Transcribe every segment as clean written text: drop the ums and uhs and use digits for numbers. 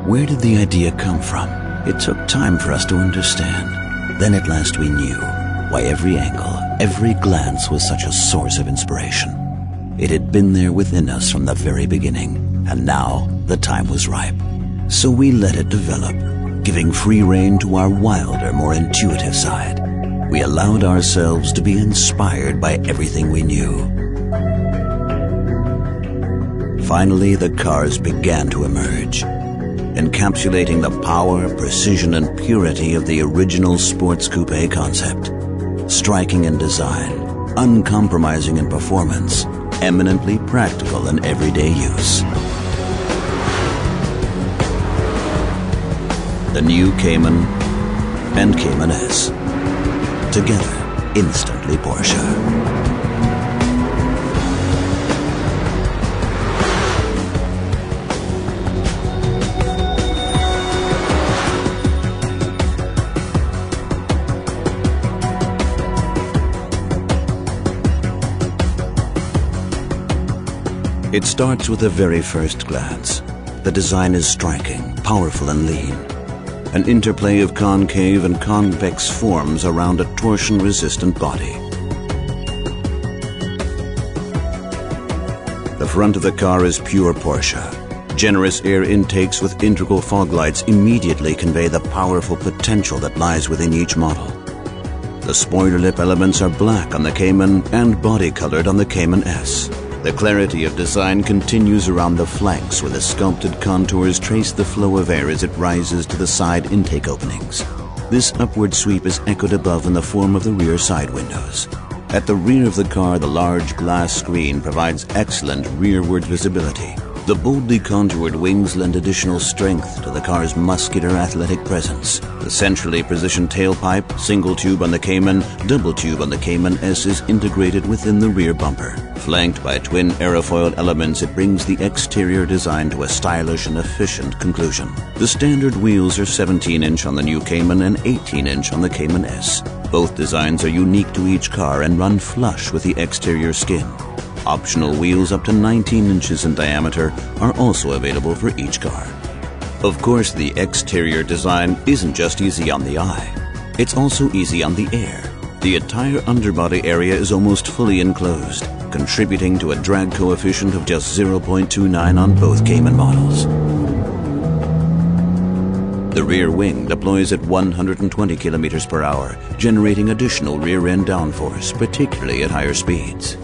Where did the idea come from? It took time for us to understand. Then at last we knew why every angle, every glance was such a source of inspiration. It had been there within us from the very beginning, and now the time was ripe. So we let it develop, giving free rein to our wilder, more intuitive side. We allowed ourselves to be inspired by everything we knew. Finally, the cars began to emerge, encapsulating the power, precision, and purity of the original sports coupe concept. Striking in design, uncompromising in performance, eminently practical in everyday use. The new Cayman and Cayman S. Together, instantly Porsche. It starts with the very first glance. The design is striking, powerful and lean. An interplay of concave and convex forms around a torsion-resistant body. The front of the car is pure Porsche. Generous air intakes with integral fog lights immediately convey the powerful potential that lies within each model. The spoiler lip elements are black on the Cayman and body-colored on the Cayman S. The clarity of design continues around the flanks, where the sculpted contours trace the flow of air as it rises to the side intake openings. This upward sweep is echoed above in the form of the rear side windows. At the rear of the car, the large glass screen provides excellent rearward visibility. The boldly contoured wings lend additional strength to the car's muscular athletic presence. The centrally positioned tailpipe, single tube on the Cayman, double tube on the Cayman S is integrated within the rear bumper. Flanked by twin aerofoil elements, it brings the exterior design to a stylish and efficient conclusion. The standard wheels are 17-inch on the new Cayman and 18-inch on the Cayman S. Both designs are unique to each car and run flush with the exterior skin. Optional wheels up to 19 inches in diameter are also available for each car. Of course, the exterior design isn't just easy on the eye. It's also easy on the air. The entire underbody area is almost fully enclosed, contributing to a drag coefficient of just 0.29 on both Cayman models. The rear wing deploys at 120 kilometers per hour, generating additional rear-end downforce, particularly at higher speeds.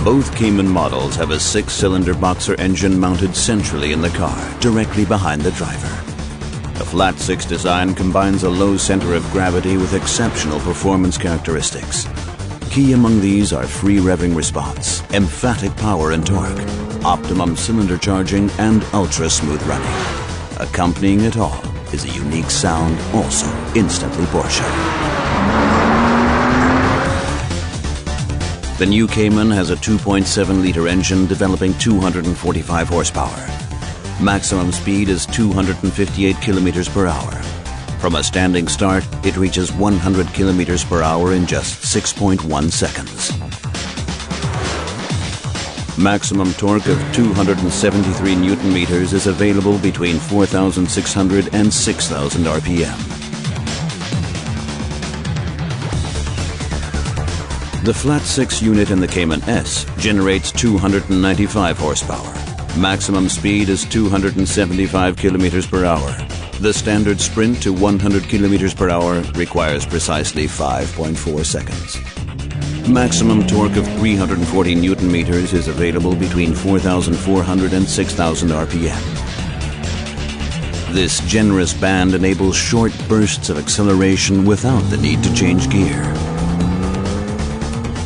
Both Cayman models have a 6-cylinder boxer engine mounted centrally in the car, directly behind the driver. The flat 6 design combines a low center of gravity with exceptional performance characteristics. Key among these are free revving response, emphatic power and torque, optimum cylinder charging, and ultra-smooth running. Accompanying it all is a unique sound, also instantly Porsche. The new Cayman has a 2.7-liter engine developing 245 horsepower. Maximum speed is 258 kilometers per hour. From a standing start, it reaches 100 kilometers per hour in just 6.1 seconds. Maximum torque of 273 Newton meters is available between 4,600 and 6,000 RPM. The flat 6 unit in the Cayman S generates 295 horsepower. Maximum speed is 275 kilometers per hour. The standard sprint to 100 kilometers per hour requires precisely 5.4 seconds. Maximum torque of 340 Newton meters is available between 4,400 and 6,000 RPM. This generous band enables short bursts of acceleration without the need to change gear.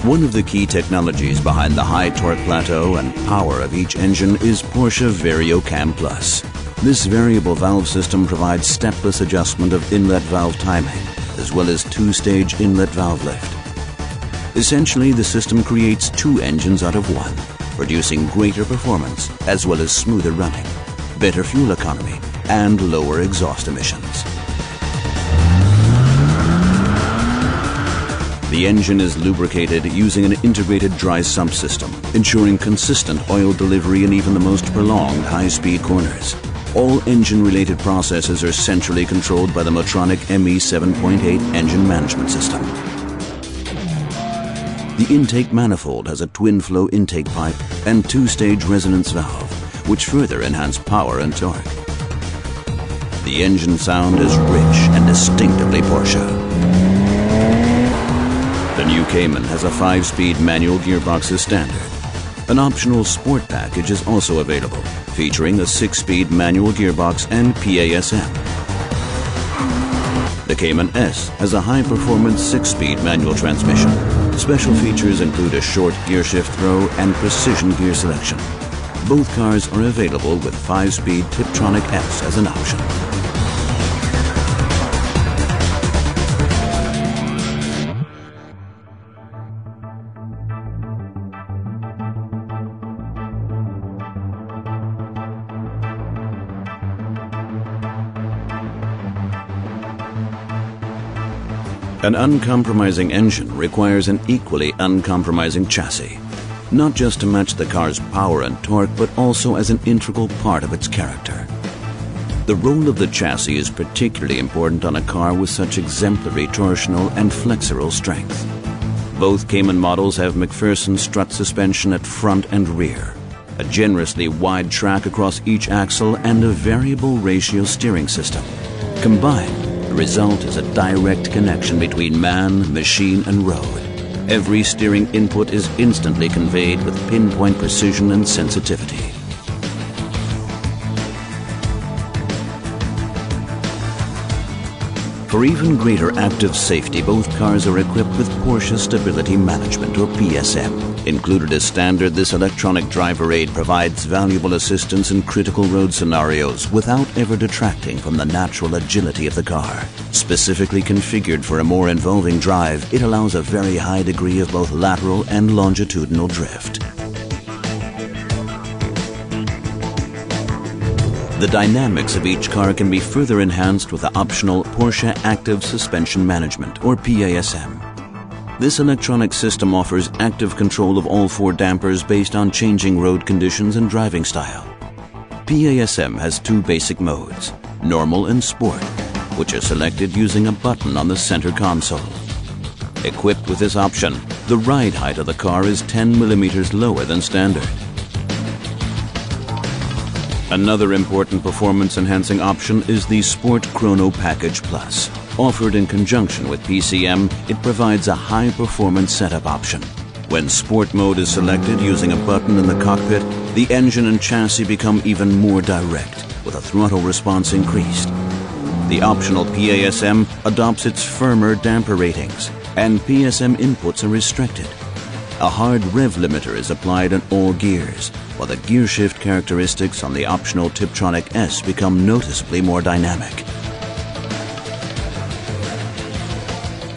One of the key technologies behind the high torque plateau and power of each engine is Porsche VarioCam Plus. This variable valve system provides stepless adjustment of inlet valve timing, as well as 2-stage inlet valve lift. Essentially, the system creates 2 engines out of 1, producing greater performance as well as smoother running, better fuel economy, and lower exhaust emissions. The engine is lubricated using an integrated dry sump system, ensuring consistent oil delivery in even the most prolonged high-speed corners. All engine-related processes are centrally controlled by the Motronic ME 7.8 engine management system. The intake manifold has a twin-flow intake pipe and two-stage resonance valve, which further enhance power and torque. The engine sound is rich and distinctively Porsche. The new Cayman has a 5-speed manual gearbox as standard. An optional sport package is also available, featuring a 6-speed manual gearbox and PASM. The Cayman S has a high-performance 6-speed manual transmission. Special features include a short gear shift throw and precision gear selection. Both cars are available with 5-speed Tiptronic S as an option. An uncompromising engine requires an equally uncompromising chassis, not just to match the car's power and torque, but also as an integral part of its character. The role of the chassis is particularly important on a car with such exemplary torsional and flexural strength. Both Cayman models have McPherson strut suspension at front and rear, a generously wide track across each axle, and a variable ratio steering system. Combined, the result is a direct connection between man, machine, and road. Every steering input is instantly conveyed with pinpoint precision and sensitivity. For even greater active safety, both cars are equipped with Porsche Stability Management, or PSM. Included as standard, this electronic driver aid provides valuable assistance in critical road scenarios without ever detracting from the natural agility of the car. Specifically configured for a more involving drive, it allows a very high degree of both lateral and longitudinal drift. The dynamics of each car can be further enhanced with the optional Porsche Active Suspension Management, or PASM. This electronic system offers active control of all 4 dampers based on changing road conditions and driving style. PASM has 2 basic modes, Normal and Sport, which are selected using a button on the center console. Equipped with this option, the ride height of the car is 10 millimeters lower than standard. Another important performance-enhancing option is the Sport Chrono Package Plus. Offered in conjunction with PCM, it provides a high-performance setup option. When Sport mode is selected using a button in the cockpit, the engine and chassis become even more direct, with a throttle response increased. The optional PASM adopts its firmer damper ratings, and PSM inputs are restricted. A hard rev limiter is applied in all gears, while the gear shift characteristics on the optional Tiptronic S become noticeably more dynamic.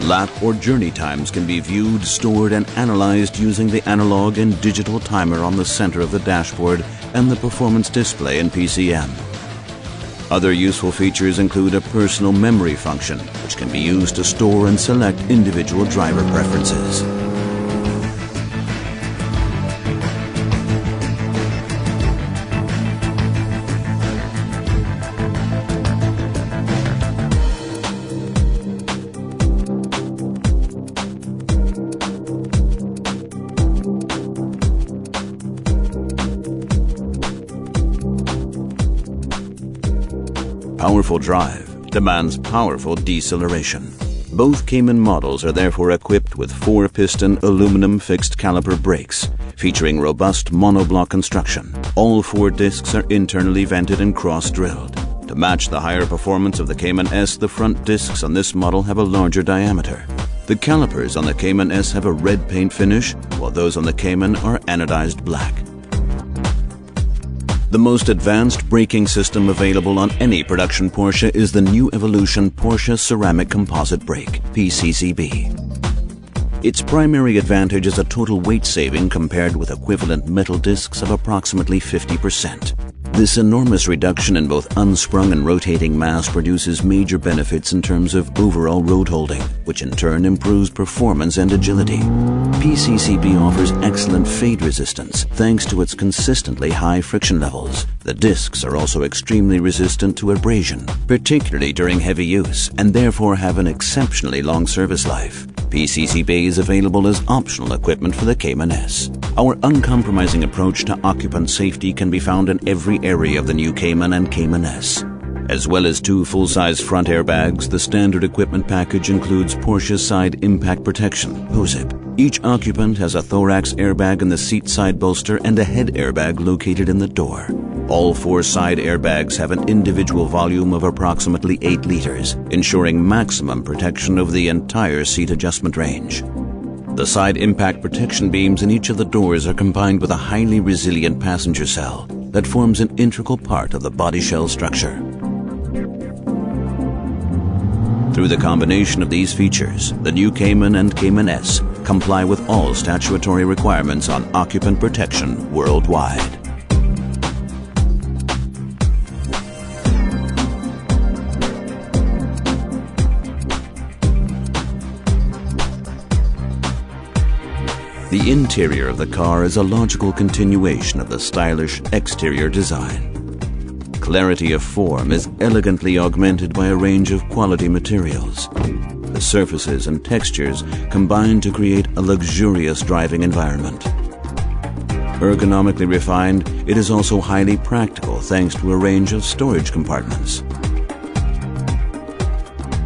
Lap or journey times can be viewed, stored, and analyzed using the analog and digital timer on the center of the dashboard and the performance display in PCM. Other useful features include a personal memory function, which can be used to store and select individual driver preferences. Powerful drive demands powerful deceleration. Both Cayman models are therefore equipped with 4-piston aluminum fixed caliper brakes, featuring robust monoblock construction. All 4 discs are internally vented and cross-drilled. To match the higher performance of the Cayman S, the front discs on this model have a larger diameter. The calipers on the Cayman S have a red paint finish, while those on the Cayman are anodized black. The most advanced braking system available on any production Porsche is the new evolution Porsche Ceramic Composite Brake, PCCB. Its primary advantage is a total weight saving compared with equivalent metal discs of approximately 50%. This enormous reduction in both unsprung and rotating mass produces major benefits in terms of overall road holding, which in turn improves performance and agility. PCCB offers excellent fade resistance thanks to its consistently high friction levels. The discs are also extremely resistant to abrasion, particularly during heavy use, and therefore have an exceptionally long service life. PCCB is available as optional equipment for the Cayman S. Our uncompromising approach to occupant safety can be found in every area of the new Cayman and Cayman S. As well as 2 full-size front airbags, the standard equipment package includes Porsche Side Impact Protection, POSIP. Each occupant has a thorax airbag in the seat side bolster and a head airbag located in the door. All 4 side airbags have an individual volume of approximately 8 liters, ensuring maximum protection over the entire seat adjustment range. The side impact protection beams in each of the doors are combined with a highly resilient passenger cell that forms an integral part of the body shell structure. Through the combination of these features, the new Cayman and Cayman S comply with all statutory requirements on occupant protection worldwide. The interior of the car is a logical continuation of the stylish exterior design. Clarity of form is elegantly augmented by a range of quality materials. The surfaces and textures combine to create a luxurious driving environment. Ergonomically refined, it is also highly practical thanks to a range of storage compartments.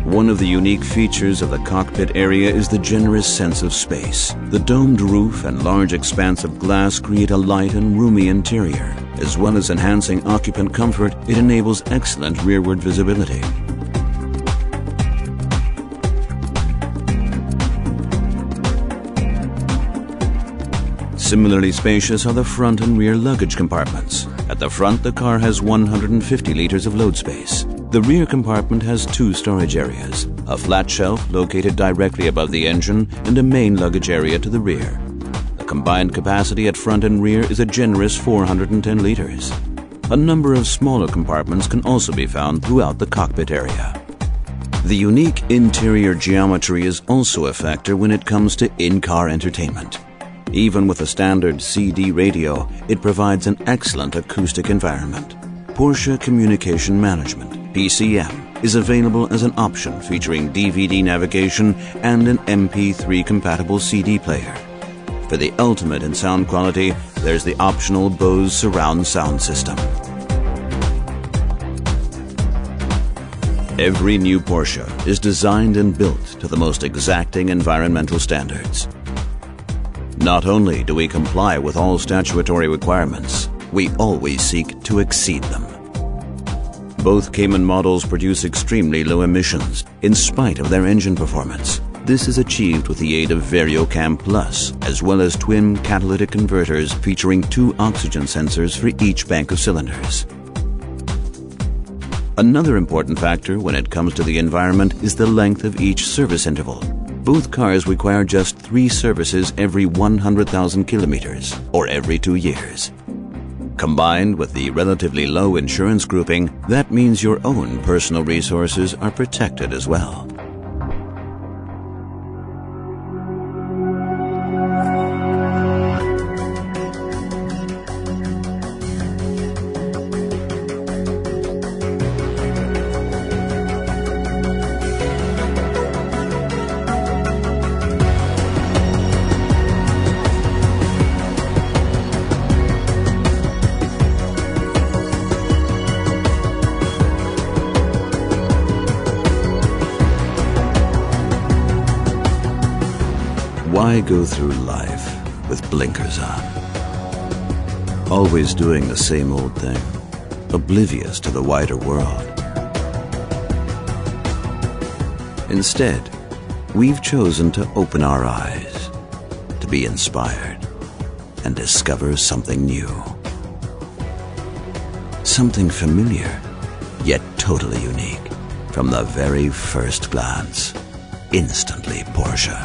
One of the unique features of the cockpit area is the generous sense of space. The domed roof and large expanse of glass create a light and roomy interior. As well as enhancing occupant comfort, it enables excellent rearward visibility. Similarly spacious are the front and rear luggage compartments. At the front, the car has 150 liters of load space. The rear compartment has 2 storage areas, a flat shelf located directly above the engine and a main luggage area to the rear. The combined capacity at front and rear is a generous 410 liters. A number of smaller compartments can also be found throughout the cockpit area. The unique interior geometry is also a factor when it comes to in-car entertainment. Even with a standard CD radio, it provides an excellent acoustic environment. Porsche Communication Management, PCM, is available as an option featuring DVD navigation and an MP3 compatible CD player. For the ultimate in sound quality, there's the optional Bose surround sound system. Every new Porsche is designed and built to the most exacting environmental standards. Not only do we comply with all statutory requirements, we always seek to exceed them. Both Cayman models produce extremely low emissions in spite of their engine performance. This is achieved with the aid of VarioCam Plus, as well as twin catalytic converters featuring 2 oxygen sensors for each bank of cylinders. Another important factor when it comes to the environment is the length of each service interval. Both cars require just 3 services every 100,000 kilometers, or every 2 years. Combined with the relatively low insurance grouping, that means your own personal resources are protected as well. Why go through life with blinkers on? Always doing the same old thing, oblivious to the wider world. Instead, we've chosen to open our eyes, to be inspired, and discover something new. Something familiar, yet totally unique. From the very first glance, instantly Porsche.